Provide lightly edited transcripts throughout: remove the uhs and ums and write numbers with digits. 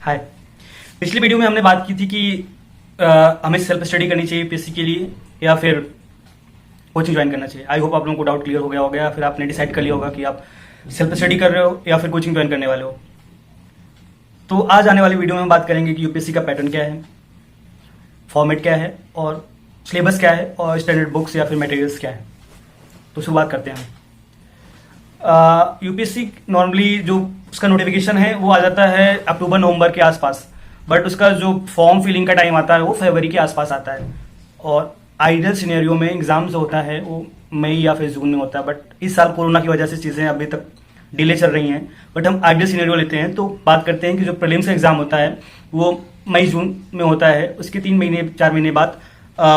हाय। पिछली वीडियो में हमने बात की थी कि हमें सेल्फ स्टडी करनी चाहिए यूपीएससी के लिए या फिर कोचिंग ज्वाइन करना चाहिए। आई होप आप लोगों को डाउट क्लियर हो गया होगा या फिर आपने डिसाइड कर लिया होगा कि आप सेल्फ स्टडी कर रहे हो या फिर कोचिंग ज्वाइन करने वाले हो। तो आज आने वाली वीडियो में हम बात करेंगे कि यूपीएससी का पैटर्न क्या है, फॉर्मेट क्या है और सिलेबस क्या है और स्टैंडर्ड बुक्स या फिर मटेरियल्स क्या है। तो शुरुआत करते हैं। यूपीएससी नॉर्मली जो उसका नोटिफिकेशन है वो आ जाता है अक्टूबर नवंबर के आसपास, बट उसका जो फॉर्म फिलिंग का टाइम आता है वो फरवरी के आसपास आता है। और आइडियल सिनेरियो में एग्जाम जो होता है वो मई या फिर जून में होता है, बट इस साल कोरोना की वजह से चीज़ें अभी तक डिले चल रही हैं। बट हम आइडियल सिनेरियो लेते हैं तो बात करते हैं कि जो प्रीलिम्स का एग्जाम होता है वो मई जून में होता है। उसके 3 महीने 4 महीने बाद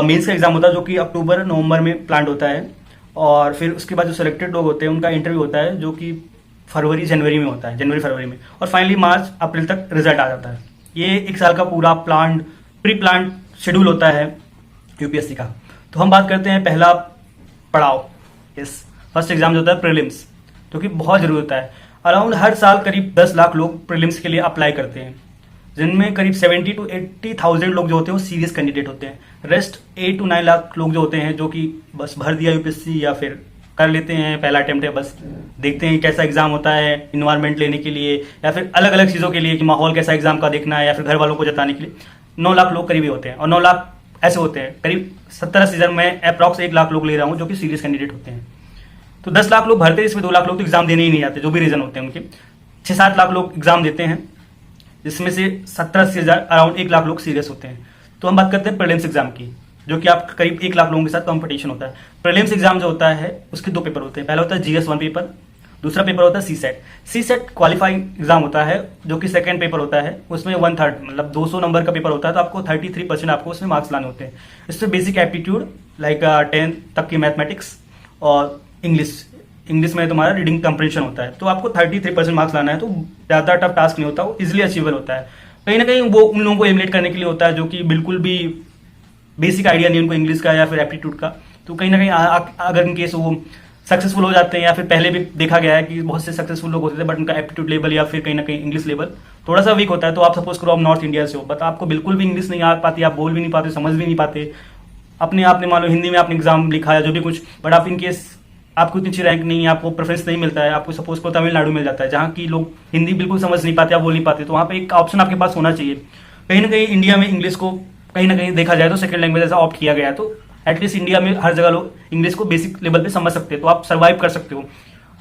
मेंस का एग्जाम होता है जो कि अक्टूबर नवंबर में प्लान होता है। और फिर उसके बाद जो सिलेक्टेड लोग होते हैं उनका इंटरव्यू होता है जो कि फरवरी जनवरी में होता है, जनवरी फरवरी में। और फाइनली मार्च अप्रैल तक रिजल्ट आ जाता है। ये एक साल का पूरा प्री प्लान शेड्यूल होता है यूपीएससी का। तो हम बात करते हैं पहला पड़ाव, यस फर्स्ट एग्जाम जो होता है प्रीलिम्स, जो कि बहुत जरूरी होता है। अराउंड हर साल करीब 10 लाख लोग प्रीलिम्स के लिए अप्लाई करते हैं, जिनमें करीब 70 to 80,000 लोग जो होते हैं वो सीरियस कैंडिडेट होते हैं। रेस्ट 8 to 9 लाख लोग जो होते हैं जो कि बस भर दिया यूपीएससी या फिर कर लेते हैं, पहला अटेम्प्ट है, बस देखते हैं कैसा एग्जाम होता है इन्वायरमेंट लेने के लिए या फिर अलग अलग चीज़ों के लिए कि माहौल कैसा एग्जाम का देखना है या फिर घर वालों को जताने के लिए। 9 लाख लोग करीब ही होते हैं और 9 लाख ऐसे होते हैं। करीब 70 सीजन में अप्रॉक्स 1 लाख लोग ले रहा हूँ जो कि सीरियस कैंडिडेट होते हैं। तो 10 लाख लोग भरते हैं, इसमें 2 लाख लोग तो एग्जाम देने ही नहीं जाते, जो भी रीजन होते हैं उनके। 6-7 लाख लोग एग्जाम देते हैं, जिसमें से 70-80,000 अराउंड 1 लाख लोग सीरियस होते हैं। तो हम बात करते हैं प्रीलिम्स एग्जाम की, जो कि आप करीब 1 लाख लोगों के साथ कंपटीशन होता है। प्रीलिम्स एग्जाम जो होता है उसके 2 पेपर होते हैं। पहला होता है जीएस 1 पेपर, दूसरा पेपर होता है सीसेट। सीसेट क्वालिफाइंग एग्जाम होता है जो कि सेकंड पेपर होता है। उसमें 1/3 मतलब 200 नंबर का पेपर होता है, तो आपको 33% आपको उसमें मार्क्स लाने होते हैं। इसमें बेसिक एप्टीट्यूड लाइक 10 तक की मैथमेटिक्स और इंग्लिश में तुम्हारा रीडिंग कंप्रेंशन होता है। तो आपको 33% मार्क्स लाना है, तो ज़्यादा टफ टास्क नहीं होता, वो इजिली अचीवेबल होता है। कहीं ना कहीं वो उन लोगों को एलिमिनेट करने के लिए होता है जो कि बिल्कुल भी बेसिक आइडिया नहीं उनको इंग्लिश का या फिर एप्टीट्यूड का। तो कहीं ना कहीं अगर इन केस वो सक्सेसफुल हो जाते हैं, या फिर पहले भी देखा गया है कि बहुत से सक्सेसफुल लोग होते थे बट उनका एप्टीट्यूड लेवल या फिर कहीं ना कहीं इंग्लिश लेवल थोड़ा सा वीक होता है। तो आप सपोज करो आप नॉर्थ इंडिया से हो बट आपको बिल्कुल भी इंग्लिश नहीं आ पाती, आप बोल भी नहीं पाते, समझ भी नहीं पाते, अपने आपने मान लो हिंदी में आपने एग्जाम लिखा या जो भी कुछ, बट आप इन केस आपको इतनी अच्छी रैंक नहीं है, आपको प्रेफरेंस नहीं मिलता है, आपको सपोज को तमिलनाडु मिल जाता है जहाँ की लोग हिंदी बिल्कुल समझ नहीं पाते, आप बोल नहीं पाते, तो वहाँ पे एक ऑप्शन आपके पास होना चाहिए। कहीं ना कहीं इंडिया में इंग्लिश को कहीं ना कहीं देखा जाए तो सेकंड लैंग्वेज ऐसा ऑप्ट किया गया है, तो एटलीस्ट इंडिया में हर जगह लोग इंग्लिश को बेसिक लेवल पे समझ सकते हैं, तो आप सर्वाइव कर सकते हो।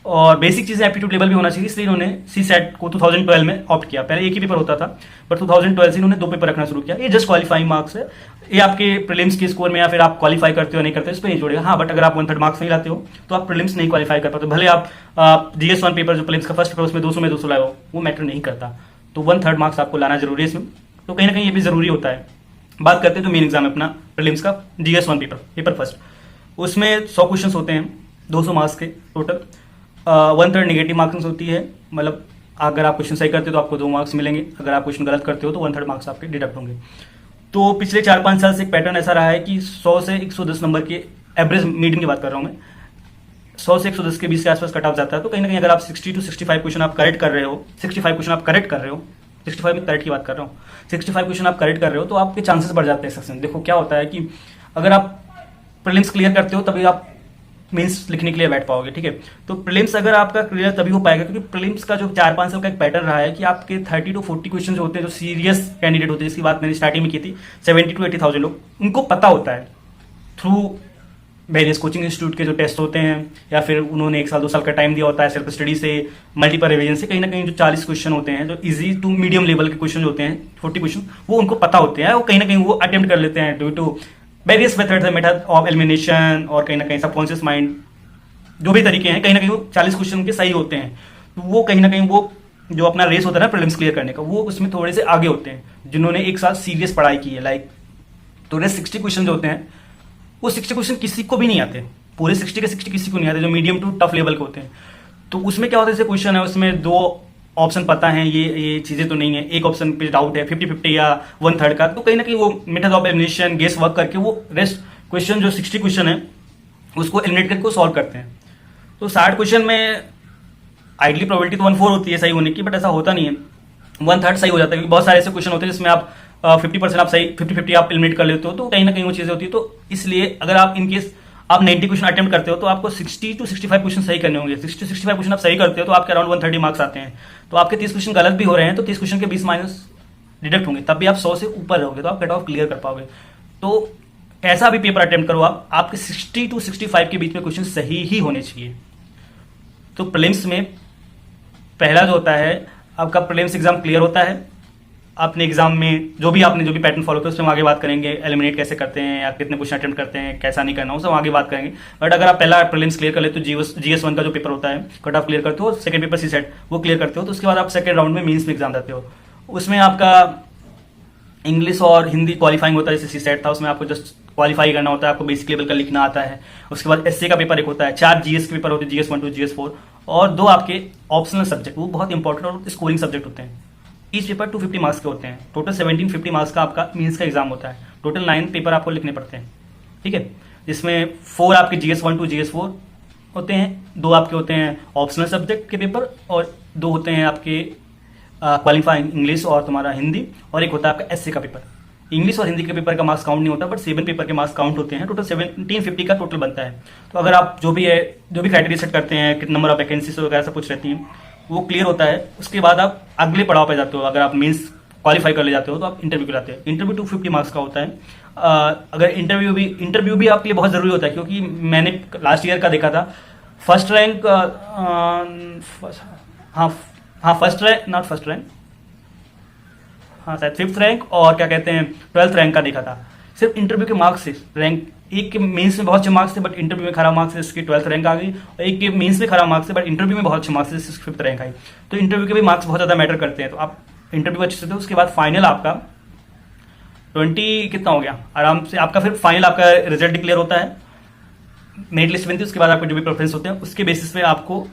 और बेसिक चीज़ें एप्टीट्यूड लेवल भी होना चाहिए, इसलिए इन्होंने सीसेट को 2012 में ऑप्ट किया। पहले एक ही पेपर होता था बट 2012 से इन्होंने 2 पेपर रखना शुरू किया। ये जस्ट क्वालिफाइंग मार्क्स है, ये आपके प्रीलिम्स के स्कोर में या फिर आप क्वालिफाई करते हो नहीं करते हो इस पर नहीं जोड़ेगा। हाँ, बट अगर आप 1/3 मार्क्स नहीं लाते हो तो आप प्रीलिम्स नहीं क्वालिफाई कर पाते। भले आप जीएस 1 पेपर जो प्रीलिम्स का फर्स्ट पेपर उसमें 200 में 200 लाए हो, वो मैटर नहीं करता। तो 1/3 मार्क्स आपको लाना जरूरी है इसमें, तो कहीं ना कहीं ये भी जरूरी होता है। बात करते हैं जो मेन एग्जाम है अपना प्रीलिम्स का, जीएस 1 पेपर फर्स्ट। उसमें 100 क्वेश्चन होते हैं, 200 मार्क्स के टोटल। 1/3 नेगेटिव मार्क्स होती है, मतलब अगर आप क्वेश्चन सही करते हो तो आपको 2 मार्क्स मिलेंगे, अगर आप क्वेश्चन गलत करते हो तो 1/3 मार्क्स आपके डिडक्ट होंगे। तो पिछले 4-5 साल से एक पैटर्न ऐसा रहा है कि 100 से 110 नंबर के एवरेज मीडियम की बात कर रहा हूँ मैं, 100 से 110 के बीच के आसपास कट ऑफ जाता है। तो कहीं ना कहीं अगर आप 60 to 65 क्वेश्चन आप करेक्ट कर रहे हो, 65 क्वेश्चन आप करेक्ट कर रहे हो, 65 में करेक्ट की बात कर रहा हूँ, 65 क्वेश्चन आप करेक्ट कर रहे हो तो आपके चांसेस बढ़ जाते हैं सक्सेस। देखो क्या होता है कि अगर आप प्रीलिम्स क्लियर करते हो तभी आप मेंस लिखने के लिए बैठ पाओगे, ठीक है। तो प्रीलिम्स अगर आपका क्लियर तभी हो पाएगा, क्योंकि प्रीलिम्स का जो 4-5 साल का एक पैटर्न रहा है कि आपके 30 to 40 क्वेश्चन जो होते हैं जो सीरियस कैंडिडेट होते हैं, जिसकी बात मैंने स्टार्टिंग में की थी, 70 to 80,000 लोग, उनको पता होता है थ्रू वेरियस कोचिंग इंस्टीट्यूट के जो टेस्ट होते हैं या फिर उन्होंने 1 साल 2 साल का टाइम दिया होता है सेल्फ स्टडी से, मल्टीपल रिवीजन से। कहीं ना कहीं जो 40 क्वेश्चन होते हैं जो इजी टू मीडियम लेवल के क्वेश्चन होते हैं, 40 क्वेश्चन, वो उनको पता होते हैं, वो कहीं ना कहीं वो अटेम्प्ट कर लेते हैं due to various method of elimination और कहीं ना कहीं सबकॉन्शियस माइंड, जो भी तरीके हैं, कहीं ना कहीं वो 40 क्वेश्चन के सही होते हैं। तो वो कहीं ना कहीं वो जो अपना रेस होता है ना प्रीलिम्स क्लियर करने का, वो उसमें थोड़े से आगे होते हैं जिन्होंने 1 साल सीरियस पढ़ाई की है। लाइक तो 60 क्वेश्चन जो होते हैं वो 60 क्वेश्चन किसी को भी नहीं आते, पूरे 60 के 60 किसी को नहीं आते, जो मीडियम टू टफ लेवल के होते हैं। तो उसमें क्या होता है, जैसे क्वेश्चन है उसमें 2 ऑप्शन पता है, ये चीजें तो नहीं है, एक ऑप्शन पे डाउट है 50-50 या 1/3 का, तो कहीं ना कहीं वो method of elimination guess work करके वो रेस्ट क्वेश्चन जो 60 क्वेश्चन है उसको एलिमिनेट करके सॉल्व करते हैं। तो 60 क्वेश्चन में आइडली प्रोबेबिलिटी तो 1/4 होती है सही होने की, बट ऐसा होता नहीं है। 1/3 सही हो जाता है, क्योंकि बहुत सारे ऐसे क्वेश्चन होते हैं जिसमें आप 50% आप सही 50-50 आप एलिमिनेट कर लेते हो, तो कहीं ना कहीं वो चीज़ें होती है। तो इसलिए अगर आप इनकेस आप 90 क्वेश्चन अटेम्प्ट करते हो तो आपको 60 to 65 क्वेश्चन सही करने होंगे। 60 to 65 क्वेश्चन आप सही करते हो तो आपके अराउंड 130 मार्क्स आते हैं। तो आपके 30 क्वेश्चन गलत भी हो रहे हैं तो 30 क्वेश्चन के 20 माइनस डिडक्ट होंगे, तब भी आप 100 से ऊपर रहोगे, तो आप कट ऑफ क्लियर कर पाओगे। तो कैसा भी पेपर अटेम्प्ट करो आप, आपके 60 to 65 के बीच में क्वेश्चन सही ही होने चाहिए। तो प्रीलिम्स में पहला जो होता है आपका प्रीलिम्स एग्जाम क्लियर होता है। अपने एग्जाम में जो भी पैटर्न फॉलो किया उसमें हम आगे बात करेंगे, एलिमिनेट कैसे करते हैं या कितने क्वेश्चन अटेम्प्ट करते हैं, कैसा नहीं करना, उसमें आगे बात करेंगे। बट अगर आप पहला प्रीलिम्स क्लियर कर लेते हो, GS1 का जो पेपर होता है कट ऑफ क्लियर करते हो, सेकंड पेपर CSET वो क्लियर करते हो, तो उसके बाद आप सेकंड राउंड में मेंस में एग्जाम देते हो। उसमें आपका इंग्लिश और हिंदी क्वालिफाइंग होता है, जैसे CSET था उसमें आपको जस्ट क्वालिफाई करना होता है, आपको बेसिक लेवल का लिखना आता है। उसके बाद SC का पेपर एक होता है, 4 GS के पेपर होते हैं, GS1 to GS4, और 2 आपके ऑप्शनल सब्जेक्ट, वो बहुत इंपॉर्टेंट और स्कोरिंग सब्जेक्ट होते हैं। ईच पेपर 250 मार्क्स के होते हैं। टोटल 1750 मार्क्स का आपका मीन्स का एग्जाम होता है। टोटल 9 पेपर आपको लिखने पड़ते हैं, ठीक है, जिसमें 4 आपके GS1 to GS4 होते हैं, 2 आपके होते हैं ऑप्शनल सब्जेक्ट के पेपर, और 2 होते हैं आपके क्वालिफाइंग इंग्लिश और तुम्हारा हिंदी, और एक होता है आपका SC का पेपर। इंग्लिश और हिंदी के पेपर का मार्क्स काउंट नहीं होता, बट 7 पेपर के मार्क्स काउंट होते हैं। टोटल 1750 का टोटल बनता है। तो अगर आप जो भी क्राइटेरिया सेट करते हैं, कितने नंबर ऑफ वैकेंसीज वगैरह सब कुछ रहती हैं, वो क्लियर होता है। उसके बाद आप अगले पड़ाव पे जाते हो। अगर आप मीन्स क्वालिफाई कर ले जाते हो तो आप इंटरव्यू के जाते हो। इंटरव्यू 250 मार्क्स का होता है। अगर इंटरव्यू भी आपके लिए बहुत ज़रूरी होता है, क्योंकि मैंने लास्ट ईयर का देखा था, फर्स्ट रैंक शायद 5th रैंक और क्या कहते हैं 12th रैंक का देखा था। सिर्फ इंटरव्यू के मार्क्स से रैंक, एक के मेंस में बहुत अच्छे मार्क्स थे बट इंटरव्यू में खराब मार्क्स से इसकी 12th रैंक आ गई, और एक के मेंस में खराब मार्क्स थे बट इंटरव्यू में बहुत अच्छे मार्क्स से इसकी 5th रैंक आई। तो इंटरव्यू के भी मार्क्स बहुत ज़्यादा मैटर करते हैं। तो आप इंटरव्यू अच्छे से दो, उसके बाद फाइनल आपका 20 कितना हो गया आराम से, आपका फिर फाइनल आपका रिजल्ट डिक्लेयर होता है, मेरिट लिस्ट बनती है। उसके बाद आपके जो भी प्रेफरेंस होते हैं उसके बेसिस पे आपको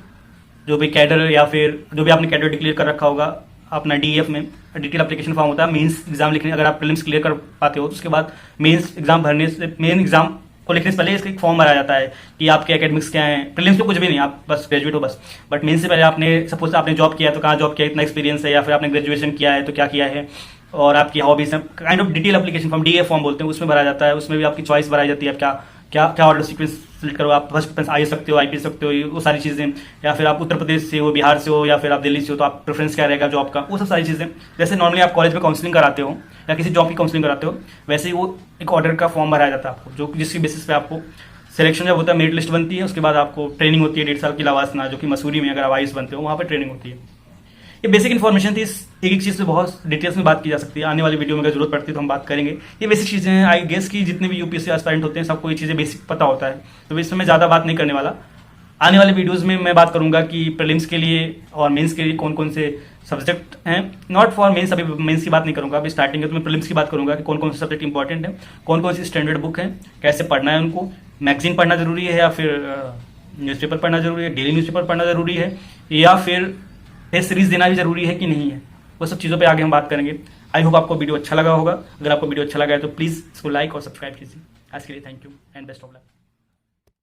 जो भी कैडर या फिर जो भी आपने कैडर डिक्लेयर कर रखा होगा अपना DEF में डिटेल एप्लीकेशन फॉर्म होता है। मेंस एग्जाम लिखने, अगर आप प्रीलिम्स क्लियर कर पाते हो तो उसके बाद मेंस एग्जाम भरने से, मेन एग्जाम को लिखने से पहले इसका एक फॉर्म भराया जाता है कि आपके एकेडमिक्स क्या हैं। प्रीलिम्स में कुछ भी नहीं, आप बस ग्रेजुएट हो बस, बट मेंस से पहले आपने सपोज आपने जॉब किया है तो कहाँ जॉब किया, इतना एक्सपीरियंस है, या फिर आपने ग्रेजुएशन किया है तो क्या किया है, और आपकी हॉबीज है, kind of detail application form DEF form बोलते हैं, उसमें भरा जाता है। उसमें भी आपकी चॉइस भराई जाती है, आप क्या ऑर्डर सीक्वेंस सेलेक्ट करो, आप फर्स्ट प्रेफरेंस आई सकते हो, IP सकते हो, वो सारी चीज़ें, या फिर आप उत्तर प्रदेश से हो, बिहार से हो, या फिर आप दिल्ली से हो तो आप प्रेफरेंस क्या रहेगा जॉब का, वो सब सारी चीज़ें। जैसे नॉर्मली आप कॉलेज में काउंसलिंग कराते हो या किसी जॉब की काउंसलिंग कराते हो, वैसे ही वो एक ऑर्डर का फॉर्म भराया जाता है आपको, जो जिसकी बेसिस पे आपको सिलेक्शन जब होता है, मेरिट लिस्ट बनती है, उसके बाद आपको ट्रेनिंग होती है 1.5 साल की लवासना, जो कि मसूरी में अगर आप IAS बनते हो वहाँ पर ट्रेनिंग होती है। ये बेसिक इन्फॉर्मेशन थी। एक एक चीज़ पे बहुत डिटेल्स में बात की जा सकती है। आने वाली वीडियो में अगर जरूरत पड़ती है तो हम बात करेंगे। ये बेसिक चीज़ें हैं, आई गेस कि जितने भी UPSC एस्पायरेंट होते हैं सबको ये चीज़ें बेसिक पता होता है, तो इसमें मैं ज़्यादा बात नहीं करने वाला। आने वाले वीडियोज़ में मैं बात करूंगा कि प्रीलिम्स के लिए और मेंस के लिए कौन कौन से सब्जेक्ट हैं। नॉट फॉर मेंस, अभी मेंस की बात नहीं करूंगा, अभी स्टार्टिंग है तो मैं प्रीलिम्स की बात करूंगा कि कौन कौन से सब्जेक्ट इंपॉर्टेंट है, कौन कौन सी स्टैंडर्ड बुक है, कैसे पढ़ना है उनको, मैगजीन पढ़ना जरूरी है या फिर न्यूज़पेपर पढ़ना जरूरी है, डेली न्यूज़पेपर पढ़ना जरूरी है, या फिर टेस्ट सीरीज देना भी जरूरी है कि नहीं है, वो सब चीज़ों पे आगे हम बात करेंगे। आई होप आपको वीडियो अच्छा लगा होगा। अगर आपको वीडियो अच्छा लगा है तो प्लीज़ इसको लाइक और सब्सक्राइब कीजिए। आज के लिए thank you and best of luck.